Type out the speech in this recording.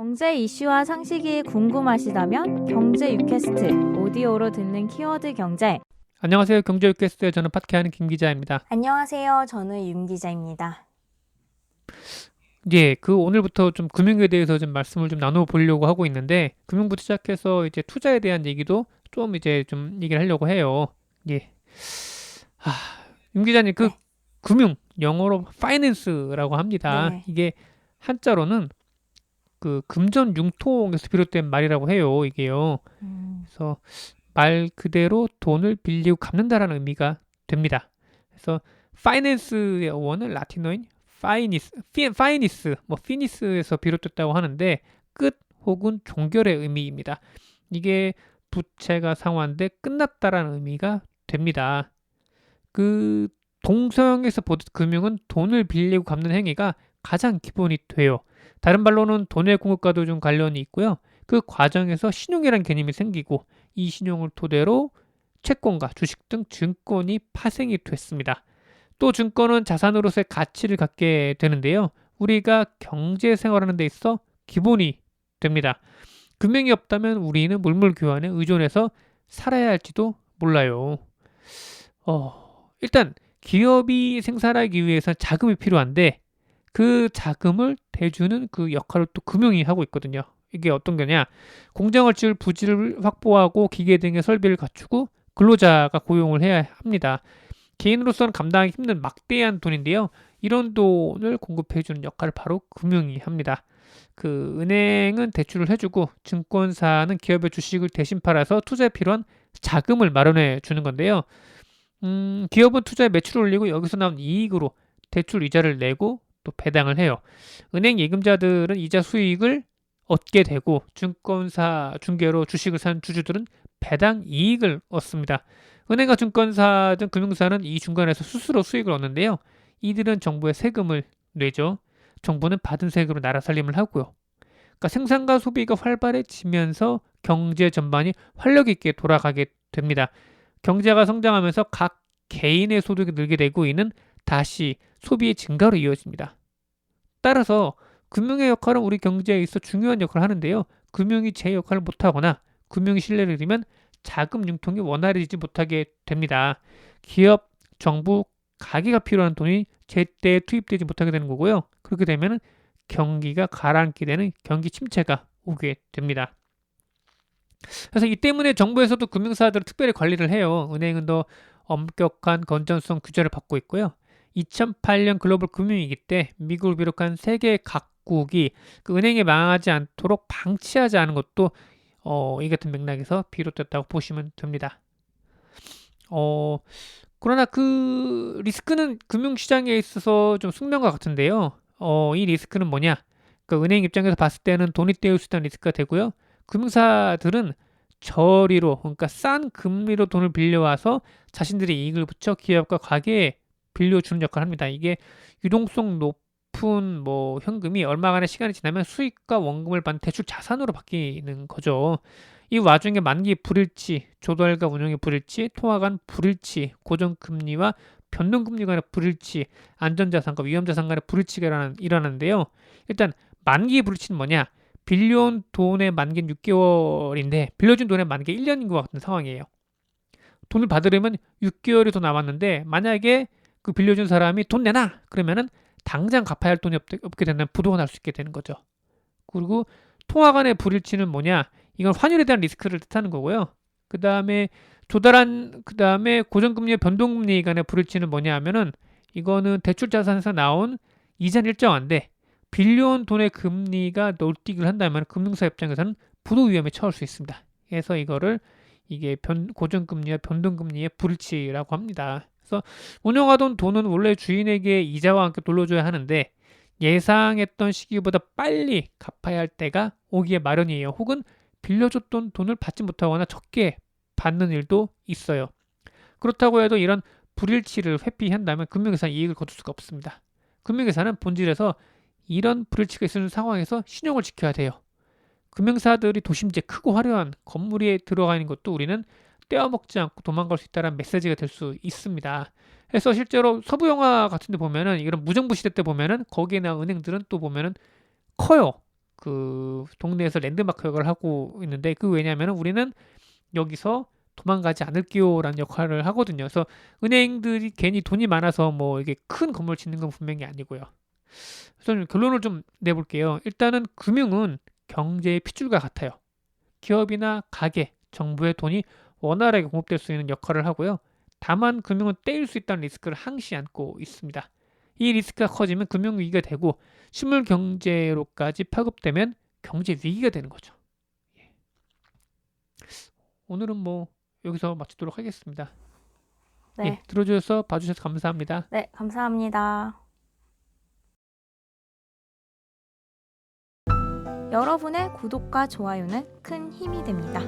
경제 이슈와 상식이 궁금하시다면 경제 유캐스트 오디오로 듣는 키워드 경제. 안녕하세요. 경제 유캐스트에 저는 파트하는 김 기자입니다. 안녕하세요. 저는 윤 기자입니다. 예, 오늘부터 좀 금융에 대해서 좀 말씀을 좀 나눠보려고 하고 있는데, 금융부터 시작해서 이제 투자에 대한 얘기도 좀 이제 좀 얘기를 하려고 해요. 예. 아, 윤 기자님, 네. 금융, 영어로 파이낸스라고 합니다. 네. 이게 한자로는 금전 융통에서 비롯된 말이라고 해요. 이게요. 그래서 말 그대로 돈을 빌리고 갚는다라는 의미가 됩니다. 그래서 파이낸스의 원은 라틴어인 파이니스, 피니스에서 비롯됐다고 하는데 끝 혹은 종결의 의미입니다. 이게 부채가 상환돼 끝났다라는 의미가 됩니다. 동서양에서 보듯 금융은 돈을 빌리고 갚는 행위가 가장 기본이 돼요. 다른 말로는 돈의 공급과도 좀 관련이 있고요. 그 과정에서 신용이라는 개념이 생기고 이 신용을 토대로 채권과 주식 등 증권이 파생이 됐습니다. 또 증권은 자산으로서의 가치를 갖게 되는데요. 우리가 경제 생활하는 데 있어 기본이 됩니다. 금융이 없다면 우리는 물물 교환에 의존해서 살아야 할지도 몰라요. 일단 기업이 생산하기 위해서 자금이 필요한데 그 자금을 대주는 그 역할을 또 금융이 하고 있거든요. 이게 어떤 거냐? 공장을 지을 부지를 확보하고 기계 등의 설비를 갖추고 근로자가 고용을 해야 합니다. 개인으로서는 감당하기 힘든 막대한 돈인데요. 이런 돈을 공급해주는 역할을 바로 금융이 합니다. 은행은 대출을 해주고 증권사는 기업의 주식을 대신 팔아서 투자에 필요한 자금을 마련해 주는 건데요. 기업은 투자에 매출을 올리고 여기서 나온 이익으로 대출 이자를 내고 또 배당을 해요. 은행 예금자들은 이자 수익을 얻게 되고 증권사 중개로 주식을 산 주주들은 배당 이익을 얻습니다. 은행과 증권사 등 금융사는 이 중간에서 스스로 수익을 얻는데요. 이들은 정부에 세금을 내죠. 정부는 받은 세금으로 나라 살림을 하고요. 그러니까 생산과 소비가 활발해지면서 경제 전반이 활력 있게 돌아가게 됩니다. 경제가 성장하면서 각 개인의 소득이 늘게 되고 이는 다시 소비의 증가로 이어집니다. 따라서 금융의 역할은 우리 경제에 있어 중요한 역할을 하는데요. 금융이 제 역할을 못하거나 금융이 신뢰를 잃으면 자금 융통이 원활해지지 못하게 됩니다. 기업, 정부, 가게가 필요한 돈이 제때 투입되지 못하게 되는 거고요. 그렇게 되면 경기가 가라앉게 되는 경기 침체가 오게 됩니다. 그래서 이 때문에 정부에서도 금융사들을 특별히 관리를 해요. 은행은 더 엄격한 건전성 규제를 받고 있고요. 2008년 글로벌 금융위기 때 미국을 비롯한 세계 각국이 은행이 망하지 않도록 방치하지 않은 것도 이 같은 맥락에서 비롯됐다고 보시면 됩니다. 그러나 그 리스크는 금융시장에 있어서 좀 숙명과 같은데요. 이 리스크는 뭐냐? 은행 입장에서 봤을 때는 돈이 떼일 수 있다는 리스크가 되고요. 금융사들은 저리로, 그러니까 싼 금리로 돈을 빌려와서 자신들의 이익을 붙여 기업과 가게에 빌려주는 역할을 합니다. 이게 유동성 높은 현금이 얼마간의 시간이 지나면 수익과 원금을 받는 대출 자산으로 바뀌는 거죠. 이 와중에 만기 불일치, 조달과 운용의 불일치, 통화 간 불일치, 고정금리와 변동금리 간의 불일치, 안전자산과 위험자산 간의 불일치가 일어나는데요. 일단 만기 불일치는 뭐냐? 빌려온 돈의 만기는 6개월인데 빌려준 돈의 만기 1년인 것 같은 상황이에요. 돈을 받으려면 6개월이 더 남았는데 만약에 빌려준 사람이 돈 내놔! 그러면은 당장 갚아야 할 돈이 없게 된다면 부도가 날 수 있게 되는 거죠. 그리고 통화 간의 불일치는 뭐냐? 이건 환율에 대한 리스크를 뜻하는 거고요. 그 다음에 고정금리와 변동금리 간의 불일치는 뭐냐 하면은 이거는 대출 자산에서 나온 이자는 일정한데 빌려온 돈의 금리가 널뛰기를 한다면 금융사 입장에서는 부도 위험에 처할 수 있습니다. 그래서 이게 고정금리와 변동금리의 불일치라고 합니다. 그래서 운용하던 돈은 원래 주인에게 이자와 함께 돌려줘야 하는데 예상했던 시기보다 빨리 갚아야 할 때가 오기에 마련이에요. 혹은 빌려줬던 돈을 받지 못하거나 적게 받는 일도 있어요. 그렇다고 해도 이런 불일치를 회피한다면 금융회사는 이익을 거둘 수가 없습니다. 금융회사는 본질에서 이런 불일치가 있는 상황에서 신용을 지켜야 돼요. 금융사들이 도심지에 크고 화려한 건물에 들어가 있는 것도 우리는 떼어먹지 않고 도망갈 수 있다는 메시지가 될 수 있습니다. 그래서 실제로 서부 영화 같은 데 보면은 이런 무정부 시대 때 보면은 거기에 나온 은행들은 또 보면은 커요. 그 동네에서 랜드마크 역할을 하고 있는데 그 왜냐하면 우리는 여기서 도망가지 않을게요라는 역할을 하거든요. 그래서 은행들이 괜히 돈이 많아서 뭐 이게 큰 건물 짓는 건 분명히 아니고요. 그래서 결론을 좀 내볼게요. 일단은 금융은 경제의 핏줄과 같아요. 기업이나 가게, 정부의 돈이 원활하게 공급될 수 있는 역할을 하고요. 다만 금융은 떼일 수 있다는 리스크를 항시 안고 있습니다. 이 리스크가 커지면 금융위기가 되고 실물 경제로까지 파급되면 경제 위기가 되는 거죠. 예. 오늘은 뭐 여기서 마치도록 하겠습니다. 네. 예, 들어주셔서 봐주셔서 감사합니다. 네, 감사합니다. 여러분의 구독과 좋아요는 큰 힘이 됩니다.